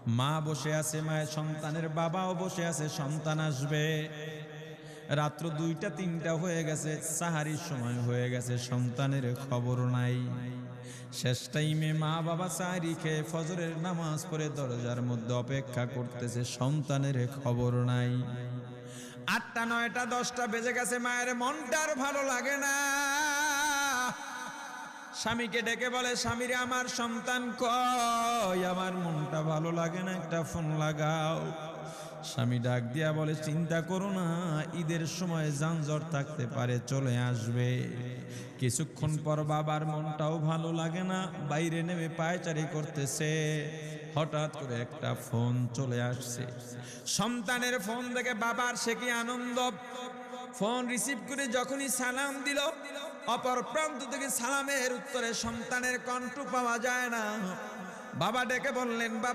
মা বসে আছে, মায়ের সন্তানের বাবাও বসে আছে, সন্তান আসবে। রাত্র 2টা 3টা হয়ে গেছে, সাহারির সময় হয়ে গেছে, সন্তানের খবর নাই। শেষ টাইমে মা বাবা সাহারি খেয়ে ফজরের নামাজ পড়ে দরজার মধ্যে অপেক্ষা করতেছে, সন্তানের খবর নাই। 8টা 9টা 10টা বেজে গেছে, মায়ের মনটার ভালো লাগে না। স্বামীকে ডেকে বলে, স্বামীরে আমার সন্তান কই, আমার মনটা ভালো লাগে না, একটা ফোন লাগাও। স্বামী ডাক দিয়া বলে, চিন্তা করো না, ঈদের সময় যানজট থাকতে পারে, চলে আসবে। কিছুক্ষণ পর বাবার মনটাও ভালো লাগে না, বাইরে নেমে পায়চারি করতেছে। হঠাৎ করে একটা ফোন চলে আসছে। সন্তানের ফোন দেখে বাবার সে কি আনন্দ। ফোন রিসিভ করে যখনই সালাম দিল, অপর প্রান্ত থেকে সালামের উত্তরে সন্তানের কণ্ঠ পাওয়া যায় না। বাবা ডেকে বললেন, বাবা